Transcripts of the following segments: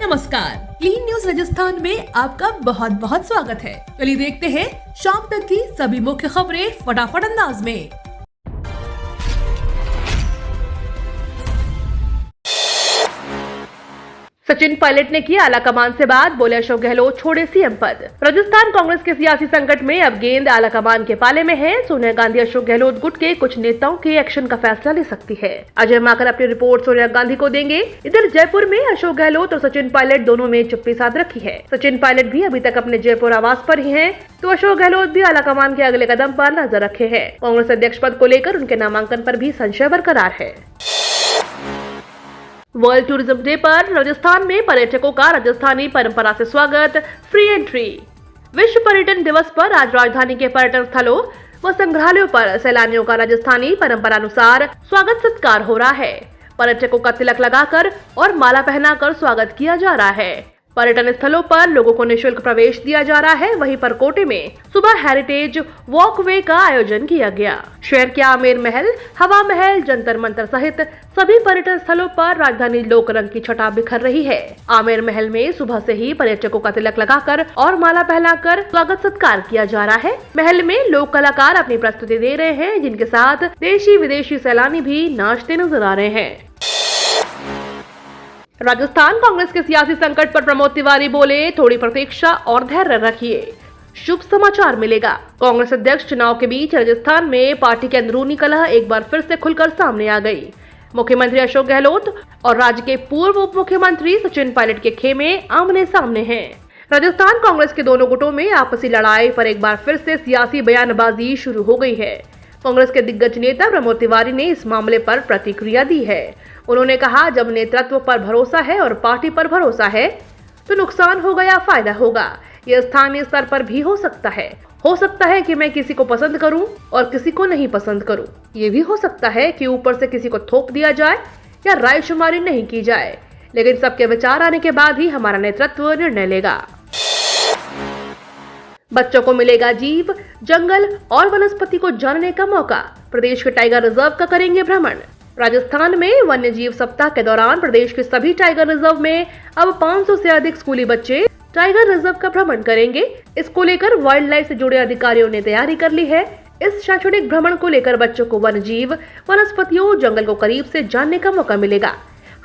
नमस्कार, clean news Rajasthan में आपका बहुत बहुत स्वागत है। चलिए देखते हैं शाम तक की सभी मुख्य खबरें फटाफट अंदाज में। सचिन पायलट ने किया आलाकमान से बात, बोले अशोक गहलोत छोड़े सीएम पद। राजस्थान कांग्रेस के सियासी संकट में अब गेंद आलाकमान के पाले में है। सोनिया गांधी अशोक गहलोत गुट के कुछ नेताओं के एक्शन का फैसला ले सकती है। अजय माकन अपनी रिपोर्ट सोनिया गांधी को देंगे। इधर जयपुर में अशोक गहलोत और सचिन पायलट दोनों में चुप्पी साध रखी है। सचिन पायलट भी अभी तक अपने जयपुर आवास पर ही है, तो अशोक गहलोत भी आलाकमान के अगले कदम पर नजर रखे है। कांग्रेस अध्यक्ष पद को लेकर उनके नामांकन पर भी संशय बरकरार है। वर्ल्ड टूरिज्म डे पर राजस्थान में पर्यटकों का राजस्थानी परंपरा से स्वागत, फ्री एंट्री। विश्व पर्यटन दिवस पर आज राजधानी के पर्यटन स्थलों व संग्रहालयों पर सैलानियों का राजस्थानी परंपरा अनुसार स्वागत सत्कार हो रहा है। पर्यटकों का तिलक लगाकर और माला पहनाकर स्वागत किया जा रहा है। पर्यटन स्थलों पर लोगों को निःशुल्क प्रवेश दिया जा रहा है। वहीं पर कोटे में सुबह हेरिटेज वॉकवे का आयोजन किया गया। शहर के आमेर महल, हवा महल, जंतर मंतर सहित सभी पर्यटन स्थलों पर राजधानी लोक रंग की छटा बिखर रही है। आमेर महल में सुबह से ही पर्यटकों का तिलक लगाकर और माला पहनाकर स्वागत सत्कार किया जा रहा है। महल में लोक कलाकार अपनी प्रस्तुति दे रहे हैं, जिनके साथ देशी विदेशी सैलानी भी नाचते नजर आ रहे हैं। राजस्थान कांग्रेस के सियासी संकट पर प्रमोद तिवारी बोले, थोड़ी प्रतीक्षा और धैर्य रखिए, शुभ समाचार मिलेगा। कांग्रेस अध्यक्ष चुनाव के बीच राजस्थान में पार्टी की अंदरूनी कलह एक बार फिर से खुलकर सामने आ गई। मुख्यमंत्री अशोक गहलोत और राज्य के पूर्व उप मुख्यमंत्री सचिन पायलट के खेमे आमने सामने हैं। राजस्थान कांग्रेस के दोनों गुटों में आपसी लड़ाई पर एक बार फिर से सियासी बयानबाजी शुरू हो गई है। कांग्रेस के दिग्गज नेता प्रमोद तिवारी ने इस मामले पर प्रतिक्रिया दी है। उन्होंने कहा, जब नेतृत्व पर भरोसा है और पार्टी पर भरोसा है तो नुकसान होगा या फायदा होगा, यह स्थानीय स्तर पर भी हो सकता है। हो सकता है कि मैं किसी को पसंद करूं और किसी को नहीं पसंद करूं। ये भी हो सकता है कि ऊपर से किसी को थोप दिया जाए या रायशुमारी नहीं की जाए, लेकिन सबके विचार आने के बाद ही हमारा नेतृत्व निर्णय लेगा। बच्चों को मिलेगा जीव, जंगल और वनस्पति को जानने का मौका। प्रदेश के टाइगर रिजर्व का करेंगे भ्रमण। राजस्थान में वन्य जीव सप्ताह के दौरान प्रदेश के सभी टाइगर रिजर्व में अब 500 से अधिक स्कूली बच्चे टाइगर रिजर्व का भ्रमण करेंगे। इसको लेकर वाइल्ड लाइफ से जुड़े अधिकारियों ने तैयारी कर ली है। इस शैक्षणिक भ्रमण को लेकर बच्चों को वन्य जीव, वनस्पतियों, जंगल को करीब से जानने का मौका मिलेगा।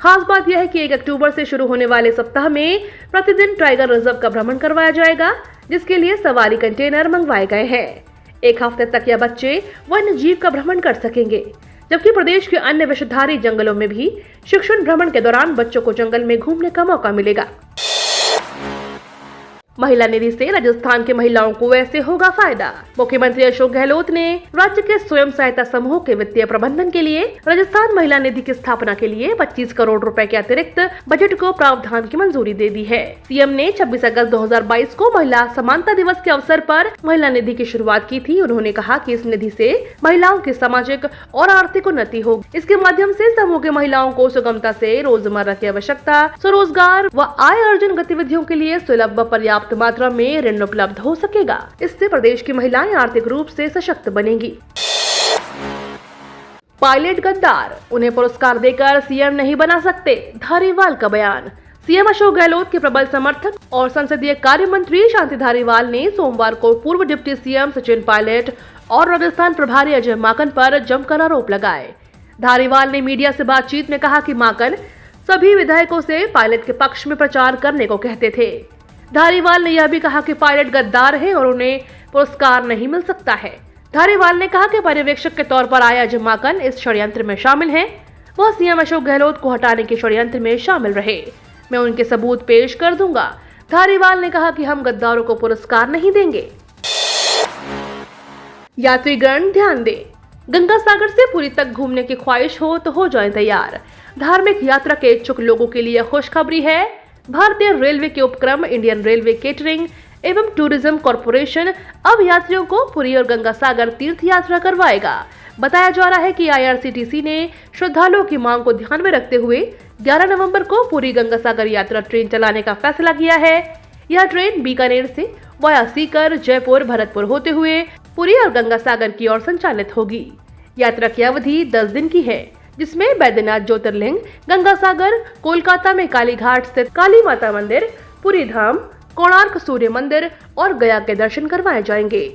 खास बात यह है कि 1 अक्टूबर से शुरू होने वाले सप्ताह में प्रतिदिन टाइगर रिजर्व का भ्रमण करवाया जाएगा, जिसके लिए सवारी कंटेनर मंगवाए गए हैं। 1 हफ्ते तक यह बच्चे वन्य जीव का भ्रमण कर सकेंगे, जबकि प्रदेश के अन्य विषधारी जंगलों में भी शिक्षण भ्रमण के दौरान बच्चों को जंगल में घूमने का मौका मिलेगा। महिला निधि से राजस्थान की महिलाओं को ऐसे होगा फायदा। मुख्यमंत्री अशोक गहलोत ने राज्य के स्वयं सहायता समूह के वित्तीय प्रबंधन के लिए राजस्थान महिला निधि की स्थापना के लिए 25 करोड़ रुपए के अतिरिक्त बजट को प्रावधान की मंजूरी दे दी है। सीएम ने 26 अगस्त 2022 को महिला समानता दिवस के अवसर पर महिला निधि की शुरुआत की थी। उन्होंने कहा कि इस निधि से महिलाओं की सामाजिक और आर्थिक उन्नति होगी। इसके माध्यम से समूह की महिलाओं को सुगमता से रोजमर्रा की आवश्यकता, स्वरोजगार व आय अर्जन गतिविधियों के लिए सुलभ व पर्याप्त मात्रा में ऋण उपलब्ध हो सकेगा। इससे प्रदेश की महिलाएं आर्थिक रूप से सशक्त बनेंगी। पायलट गद्दार, उन्हें पुरस्कार देकर सीएम नहीं बना सकते, धारीवाल का बयान। सीएम अशोक गहलोत के प्रबल समर्थक और संसदीय कार्य मंत्री शांति धारीवाल ने सोमवार को पूर्व डिप्टी सीएम सचिन पायलट और राजस्थान प्रभारी अजय माकन पर जमकर आरोप लगाए। धारीवाल ने मीडिया से बातचीत में कहा कि माकन सभी विधायकों से पायलट के पक्ष में प्रचार करने को कहते थे। धारीवाल ने यह भी कहा कि पायलट गद्दार है और उन्हें पुरस्कार नहीं मिल सकता है। धारीवाल ने कहा कि पर्यवेक्षक के तौर पर आया अजय माकन इस षड्यंत्र में शामिल हैं। वह सीएम अशोक गहलोत को हटाने के षड्यंत्र में शामिल रहे। मैं उनके सबूत पेश कर दूंगा। धारीवाल ने कहा कि हम गद्दारों को पुरस्कार नहीं देंगे। यात्रीगण ध्यान दें, गंगा सागर से पुरी तक घूमने की ख्वाहिश हो तो हो जाएं तैयार। धार्मिक यात्रा के इच्छुक लोगों के लिए खुशखबरी है। भारतीय रेलवे के उपक्रम इंडियन रेलवे केटरिंग एवं टूरिज्म कॉरपोरेशन अब यात्रियों को पुरी और गंगा सागर तीर्थ यात्रा करवाएगा। बताया जा रहा है कि आईआरसीटीसी ने श्रद्धालुओं की मांग को ध्यान में रखते हुए 11 नवंबर को पुरी गंगा सागर यात्रा ट्रेन चलाने का फैसला किया है। यह ट्रेन बीकानेर से वाया सीकर, जयपुर, भरतपुर होते हुए पुरी और गंगा सागर की ओर संचालित होगी। यात्रा की अवधि 10 दिन की है। जिसमें बैद्यनाथ ज्योतिर्लिंग, गंगा सागर, कोलकाता में काली घाट स्थित काली माता मंदिर, पुरी धाम, कोणार्क सूर्य मंदिर और गया के दर्शन करवाए जाएंगे।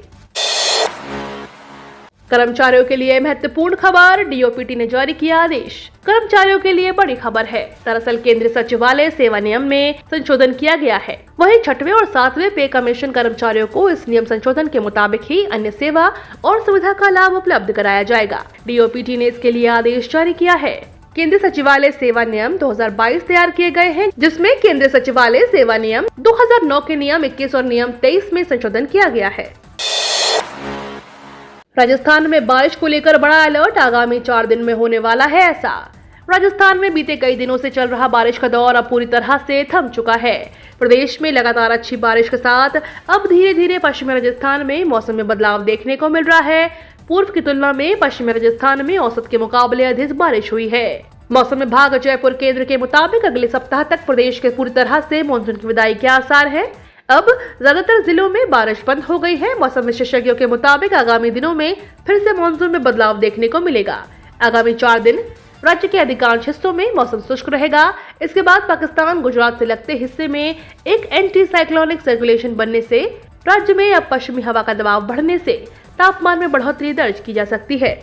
कर्मचारियों के लिए महत्वपूर्ण खबर, डीओपीटी ने जारी किया आदेश। कर्मचारियों के लिए बड़ी खबर है। दरअसल केंद्रीय सचिवालय सेवा नियम में संशोधन किया गया है। वहीं 6वें और 7वें पे कमीशन कर्मचारियों को इस नियम संशोधन के मुताबिक ही अन्य सेवा और सुविधा का लाभ उपलब्ध कराया जाएगा। डीओपीटी ने इसके लिए आदेश जारी किया है। केंद्रीय सचिवालय सेवा नियम 2022 तैयार किए गए हैं, जिसमें केंद्रीय सचिवालय सेवा नियम 2009 के नियम 21 और नियम 23 में संशोधन किया गया है। राजस्थान में बारिश को लेकर बड़ा अलर्ट, आगामी 4 दिन में होने वाला है ऐसा। राजस्थान में बीते कई दिनों से चल रहा बारिश का दौर अब पूरी तरह से थम चुका है। प्रदेश में लगातार अच्छी बारिश के साथ अब धीरे धीरे पश्चिमी राजस्थान में मौसम में बदलाव देखने को मिल रहा है। पूर्व की तुलना में पश्चिमी राजस्थान में औसत के मुकाबले अधिक बारिश हुई है। मौसम विभाग जयपुर केंद्र के मुताबिक अगले सप्ताह तक प्रदेश के पूरी तरह से मानसून की विदाई के आसार है। अब ज्यादातर जिलों में बारिश बंद हो गई है। मौसम विशेषज्ञों के मुताबिक आगामी दिनों में फिर से मानसून में बदलाव देखने को मिलेगा। आगामी 4 दिन राज्य के अधिकांश हिस्सों में मौसम शुष्क रहेगा। इसके बाद पाकिस्तान गुजरात से लगते हिस्से में एक एंटी साइक्लोनिक सर्कुलेशन बनने से राज्य में अब पश्चिमी हवा का दबाव बढ़ने से तापमान में बढ़ोतरी दर्ज की जा सकती है।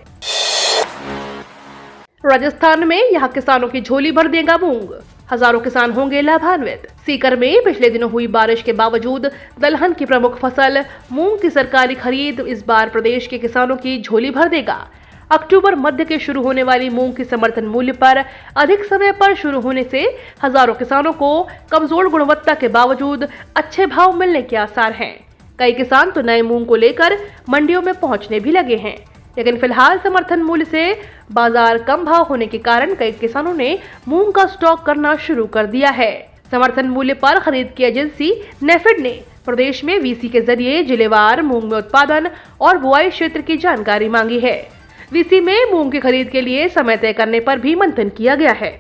राजस्थान में यहाँ किसानों की झोली भर देगा मूंग, हजारों किसान होंगे लाभान्वित। सीकर में पिछले दिनों हुई बारिश के बावजूद दलहन की प्रमुख फसल मूंग की सरकारी खरीद इस बार प्रदेश के किसानों की झोली भर देगा। अक्टूबर मध्य के शुरू होने वाली मूंग की समर्थन मूल्य पर अधिक समय पर शुरू होने से हजारों किसानों को कमजोर गुणवत्ता के बावजूद अच्छे भाव मिलने के आसार हैं। कई किसान तो नए मूंग को लेकर मंडियों में पहुंचने भी लगे हैं, लेकिन फिलहाल समर्थन मूल्य से बाजार कम भाव होने के कारण कई किसानों ने मूंग का स्टॉक करना शुरू कर दिया है। समर्थन मूल्य पर खरीद की एजेंसी नेफेड ने प्रदेश में वीसी के जरिए जिलेवार मूंग में उत्पादन और बुआई क्षेत्र की जानकारी मांगी है। वीसी में मूंग की खरीद के लिए समय तय करने पर भी मंथन किया गया है।